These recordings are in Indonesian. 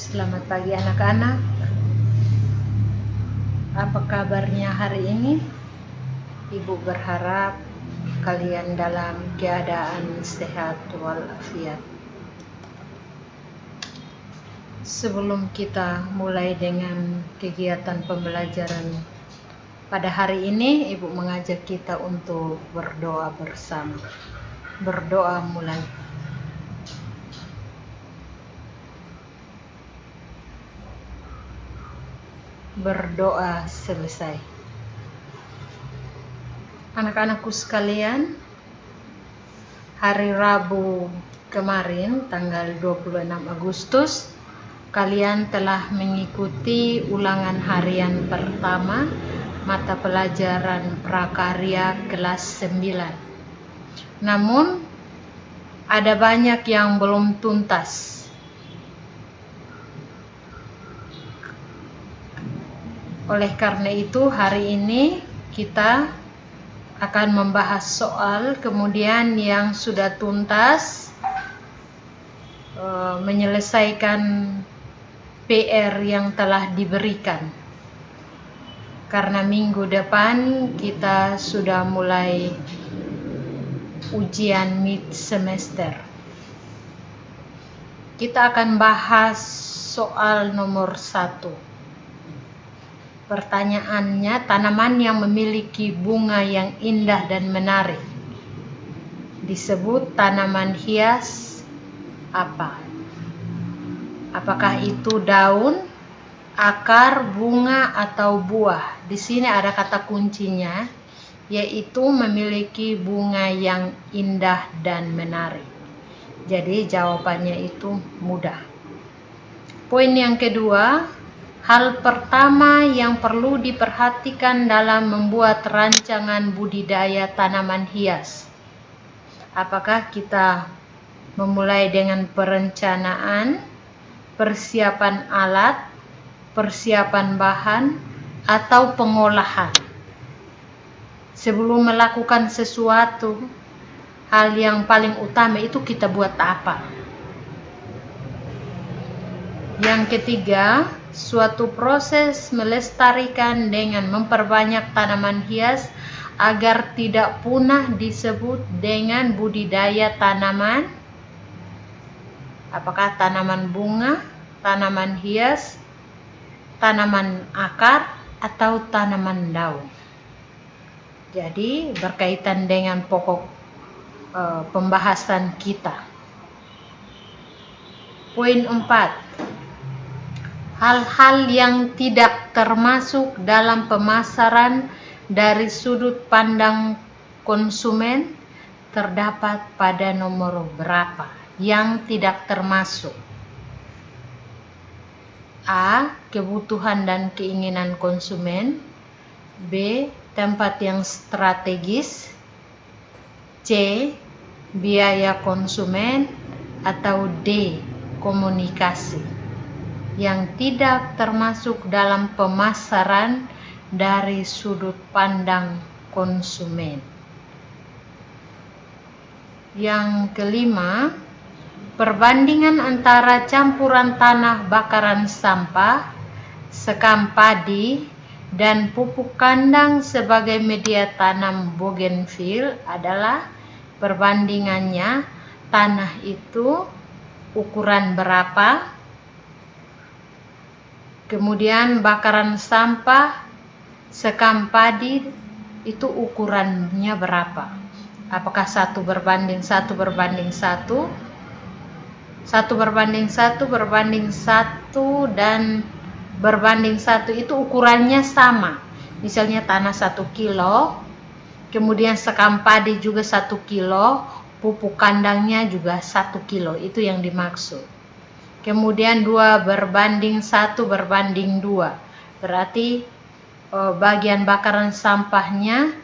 Selamat pagi anak-anak. Apa kabarnya hari ini? Ibu berharap kalian dalam keadaan sehat walafiat. Sebelum kita mulai dengan kegiatan pembelajaran pada hari ini, Ibu mengajak kita untuk berdoa bersama. Berdoa mulai. Berdoa selesai. Anak-anakku sekalian, hari Rabu kemarin tanggal 26 Agustus kalian telah mengikuti ulangan harian pertama mata pelajaran prakarya kelas 9. Namun ada banyak yang belum tuntas. Oleh karena itu hari ini kita akan membahas soal, kemudian yang sudah tuntas menyelesaikan PR yang telah diberikan. Karena minggu depan kita sudah mulai ujian mid semester. Kita akan bahas soal nomor 1. Pertanyaannya, tanaman yang memiliki bunga yang indah dan menarik disebut tanaman hias apa? Apakah itu daun, akar, bunga, atau buah? Di sini ada kata kuncinya, yaitu memiliki bunga yang indah dan menarik. Jadi jawabannya itu mudah. Poin yang kedua, hal pertama yang perlu diperhatikan dalam membuat rancangan budidaya tanaman hias. Apakah kita memulai dengan perencanaan, persiapan alat, persiapan bahan, atau pengolahan? Sebelum melakukan sesuatu, hal yang paling utama itu kita buat apa? Yang ketiga, suatu proses melestarikan dengan memperbanyak tanaman hias agar tidak punah disebut dengan budidaya tanaman. Apakah tanaman bunga, tanaman hias, tanaman akar, atau tanaman daun? Jadi berkaitan dengan pokok pembahasan kita. Poin 4. Hal-hal yang tidak termasuk dalam pemasaran dari sudut pandang konsumen terdapat pada nomor berapa? Yang tidak termasuk. A. Kebutuhan dan keinginan konsumen. B. Tempat yang strategis. C. Biaya konsumen. Atau D. Komunikasi. Yang tidak termasuk dalam pemasaran dari sudut pandang konsumen. Yang kelima, perbandingan antara campuran tanah bakaran sampah, sekam padi, dan pupuk kandang sebagai media tanam bougainville adalah perbandingannya tanah itu ukuran berapa, kemudian bakaran sampah, sekam padi itu ukurannya berapa? Apakah 1:1 berbanding 1 berbanding 1, 1 berbanding 1 berbanding 1, dan berbanding 1 itu ukurannya sama? Misalnya tanah 1 kilo, kemudian sekam padi juga 1 kilo, pupuk kandangnya juga 1 kilo, itu yang dimaksud. Kemudian 2 berbanding 1 berbanding 2. Berarti bagian bakaran sampahnya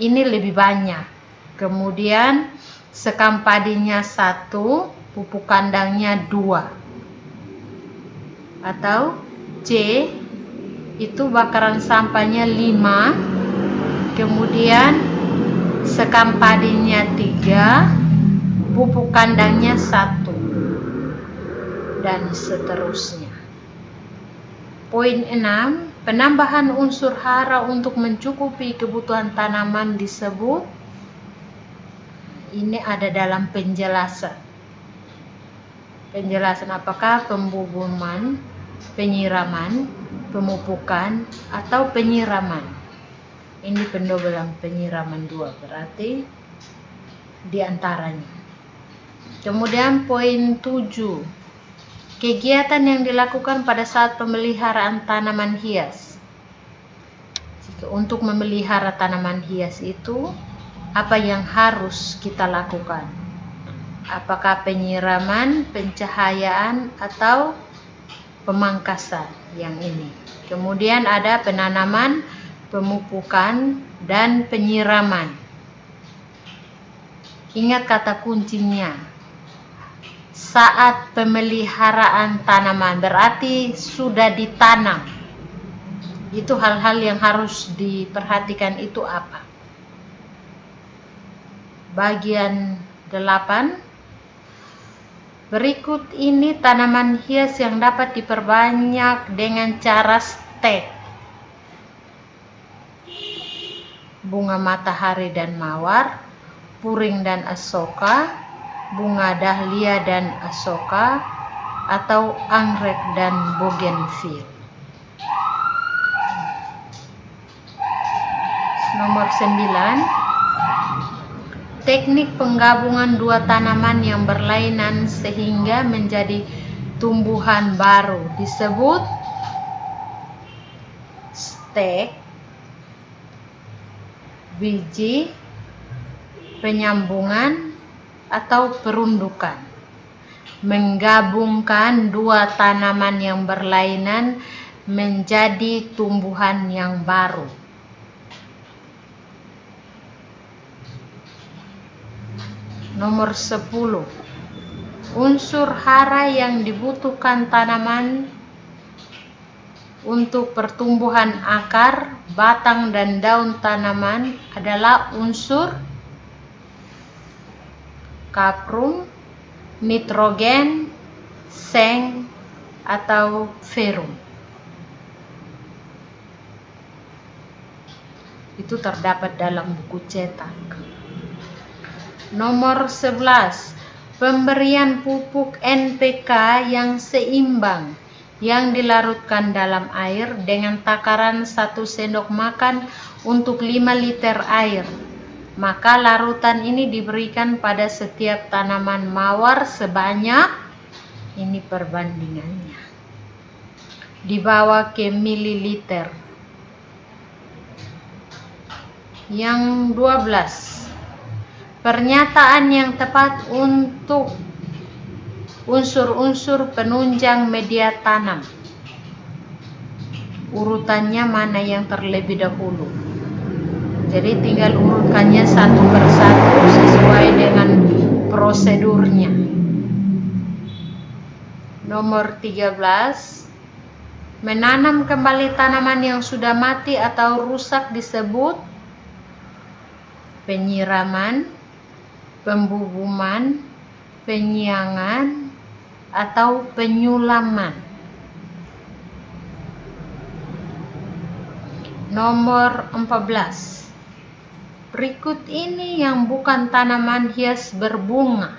ini lebih banyak. Kemudian sekam padinya 1, pupuk kandangnya 2. Atau C, itu bakaran sampahnya 5, kemudian sekam padinya 3, pupuk kandangnya 1. dan seterusnya. Poin 6, penambahan unsur hara untuk mencukupi kebutuhan tanaman disebut, ini ada dalam penjelasan. Penjelasan apakah pembubuman, penyiraman, pemupukan, atau penyiraman. Ini pendobelan penyiraman 2, berarti diantaranya. Kemudian poin 7, kegiatan yang dilakukan pada saat pemeliharaan tanaman hias. Untuk memelihara tanaman hias itu, apa yang harus kita lakukan? Apakah penyiraman, pencahayaan, atau pemangkasan yang ini? Kemudian ada penanaman, pemupukan, dan penyiraman. Ingat kata kuncinya. Saat pemeliharaan tanaman berarti sudah ditanam. Itu hal-hal yang harus diperhatikan itu apa? Bagian 8. Berikut ini tanaman hias yang dapat diperbanyak dengan cara stek. Bunga matahari dan mawar, puring dan asoka, bunga dahlia dan asoka, atau anggrek dan bougainville. Nomor 9. Teknik penggabungan dua tanaman yang berlainan sehingga menjadi tumbuhan baru disebut stek, biji, penyambungan, atau perundukan. Menggabungkan dua tanaman yang berlainan menjadi tumbuhan yang baru. Nomor 10. Unsur hara yang dibutuhkan tanaman untuk pertumbuhan akar, batang, dan daun tanaman adalah unsur kaprum, nitrogen, seng, atau ferum. Itu terdapat dalam buku cetak. Nomor 11. Pemberian pupuk NPK yang seimbang yang dilarutkan dalam air dengan takaran 1 sendok makan untuk 5 liter air. Maka larutan ini diberikan pada setiap tanaman mawar sebanyak, ini perbandingannya, dibawa ke mililiter. Yang 12. Pernyataan yang tepat untuk unsur-unsur penunjang media tanam. Urutannya mana yang terlebih dahulu? Jadi tinggal urutkannya satu persatu sesuai dengan prosedurnya. Nomor 13. Menanam kembali tanaman yang sudah mati atau rusak disebut penyiraman, pembubuman, penyiangan, atau penyulaman. Nomor 14. Berikut ini yang bukan tanaman hias berbunga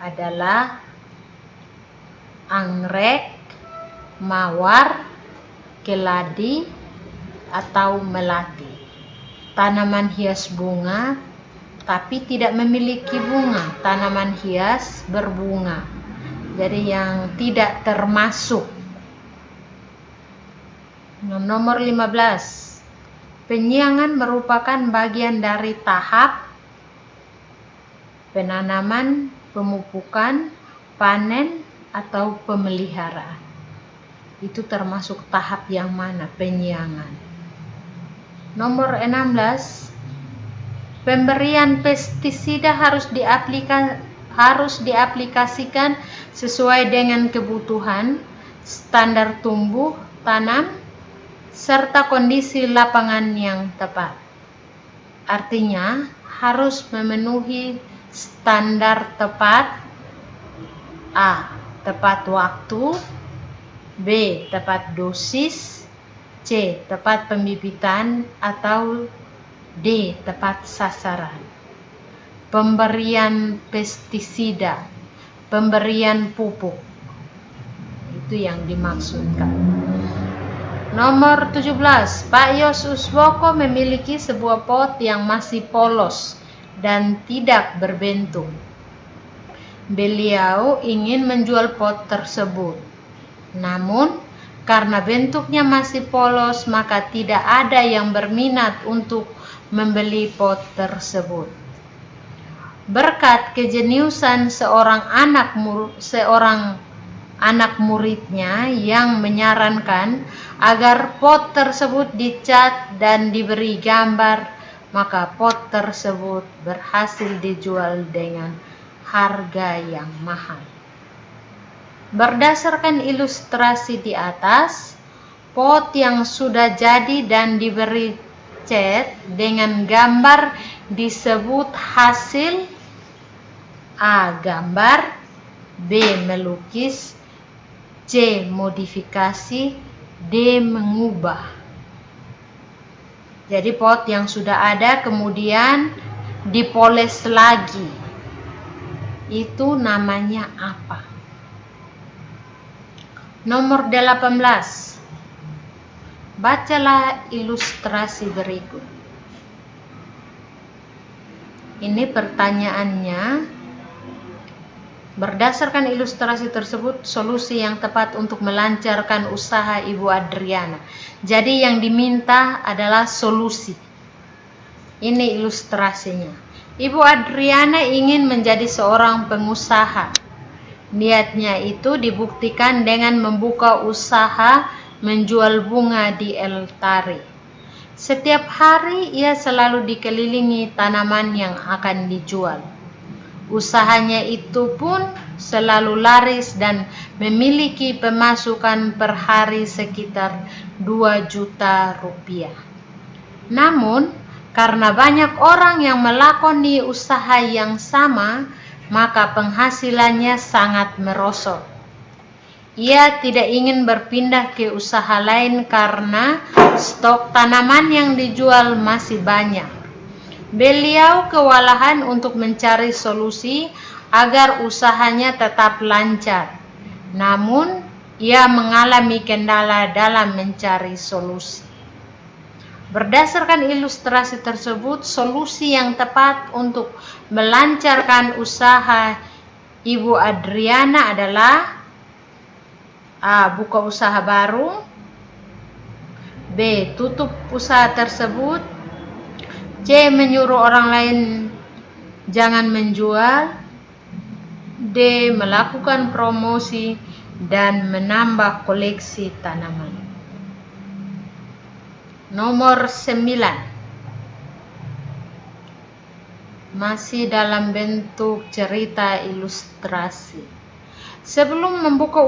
adalah anggrek, mawar, keladi, atau melati. Tanaman hias bunga tapi tidak memiliki bunga, tanaman hias berbunga. Jadi yang tidak termasuk. Nomor 15. Penyiangan merupakan bagian dari tahap penanaman, pemupukan, panen, atau pemeliharaan. Itu termasuk tahap yang mana? Penyiangan. Nomor 16. Pemberian pestisida harus diaplikasikan sesuai dengan kebutuhan, standar tumbuh tanam, serta kondisi lapangan yang tepat. Artinya harus memenuhi standar tepat. A. tepat waktu, B. tepat dosis, C. tepat pembibitan, atau D. tepat sasaran. Pemberian pestisida, pemberian pupuk, itu yang dimaksudkan. Nomor 17, Pak Yos Uswoko memiliki sebuah pot yang masih polos dan tidak berbentuk. Beliau ingin menjual pot tersebut. Namun, karena bentuknya masih polos, maka tidak ada yang berminat untuk membeli pot tersebut. Berkat kejeniusan seorang anak muridnya yang menyarankan agar pot tersebut dicat dan diberi gambar, maka pot tersebut berhasil dijual dengan harga yang mahal. Berdasarkan ilustrasi di atas, pot yang sudah jadi dan diberi cat dengan gambar disebut hasil A. gambar, B. melukis, C. modifikasi, D. mengubah. Jadi pot yang sudah ada kemudian dipoles lagi, itu namanya apa? Nomor 18. Bacalah ilustrasi berikut. Ini pertanyaannya. Berdasarkan ilustrasi tersebut, solusi yang tepat untuk melancarkan usaha Ibu Adriana. Jadi yang diminta adalah solusi. Ini ilustrasinya. Ibu Adriana ingin menjadi seorang pengusaha. Niatnya itu dibuktikan dengan membuka usaha menjual bunga di El Tari. Setiap hari ia selalu dikelilingi tanaman yang akan dijual. Usahanya itu pun selalu laris dan memiliki pemasukan per hari sekitar 2 juta rupiah. Namun, karena banyak orang yang melakoni usaha yang sama, maka penghasilannya sangat merosot. Ia tidak ingin berpindah ke usaha lain karena stok tanaman yang dijual masih banyak. Beliau kewalahan untuk mencari solusi agar usahanya tetap lancar. Namun, ia mengalami kendala dalam mencari solusi. Berdasarkan ilustrasi tersebut, solusi yang tepat untuk melancarkan usaha Ibu Adriana adalah A. buka usaha baru, B. tutup usaha tersebut, C. menyuruh orang lain jangan menjual, D. melakukan promosi dan menambah koleksi tanaman. Nomor 9. Masih dalam bentuk cerita ilustrasi. Sebelum membuka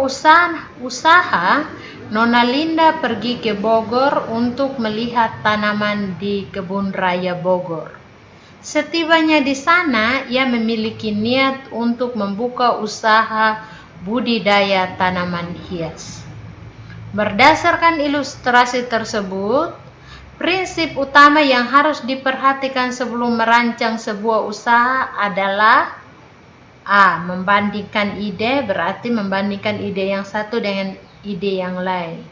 usaha, Nona Linda pergi ke Bogor untuk melihat tanaman di Kebun Raya Bogor. Setibanya di sana, ia memiliki niat untuk membuka usaha budidaya tanaman hias. Berdasarkan ilustrasi tersebut, prinsip utama yang harus diperhatikan sebelum merancang sebuah usaha adalah A. membandingkan ide, berarti membandingkan ide yang satu dengan ide yang lain.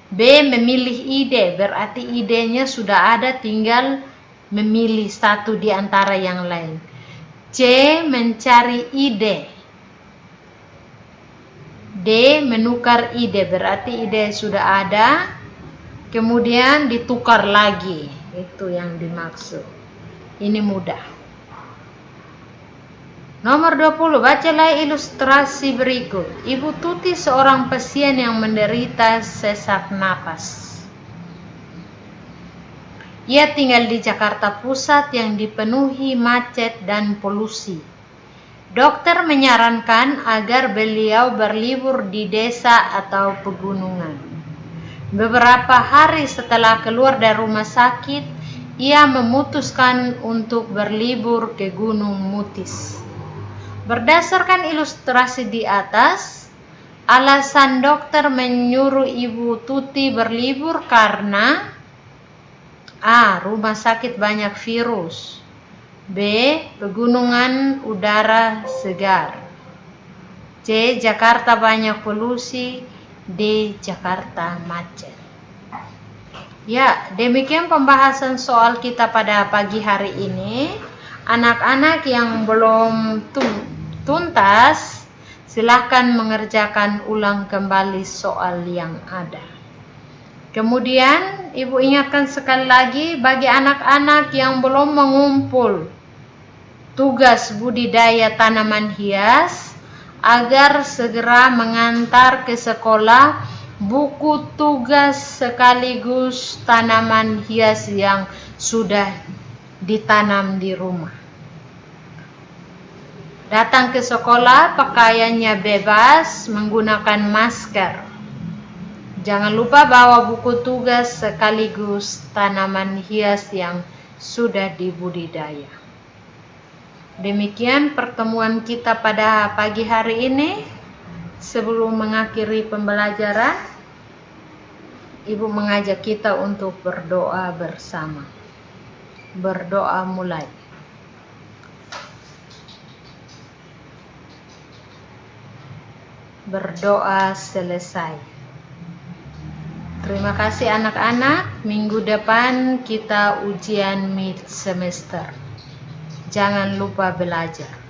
B. memilih ide, berarti idenya sudah ada, tinggal memilih satu di antara yang lain. C. mencari ide. D. menukar ide, berarti ide sudah ada, kemudian ditukar lagi. Itu yang dimaksud. Ini mudah. Nomor 20, bacalah ilustrasi berikut. Ibu Tuti seorang pasien yang menderita sesak napas. Ia tinggal di Jakarta Pusat yang dipenuhi macet dan polusi. Dokter menyarankan agar beliau berlibur di desa atau pegunungan. Beberapa hari setelah keluar dari rumah sakit, ia memutuskan untuk berlibur ke Gunung Mutis. Berdasarkan ilustrasi di atas, alasan dokter menyuruh Ibu Tuti berlibur karena A. Rumah sakit banyak virus. B. Pegunungan udara segar. C. Jakarta banyak polusi. D. Jakarta macet. Ya, demikian pembahasan soal kita pada pagi hari ini. Anak-anak yang belum tuntas, silahkan mengerjakan ulang kembali soal yang ada. Kemudian, Ibu ingatkan sekali lagi bagi anak-anak yang belum mengumpul tugas budidaya tanaman hias, agar segera mengantar ke sekolah buku tugas sekaligus tanaman hias yang sudah ditanam di rumah. Datang ke sekolah pakaiannya bebas, menggunakan masker. Jangan lupa bawa buku tugas sekaligus tanaman hias yang sudah dibudidaya. Demikian pertemuan kita pada pagi hari ini. Sebelum mengakhiri pembelajaran, Ibu mengajak kita untuk berdoa bersama. Berdoa mulai. Berdoa selesai. Terima kasih anak-anak. Minggu depan kita ujian mid semester. Jangan lupa belajar.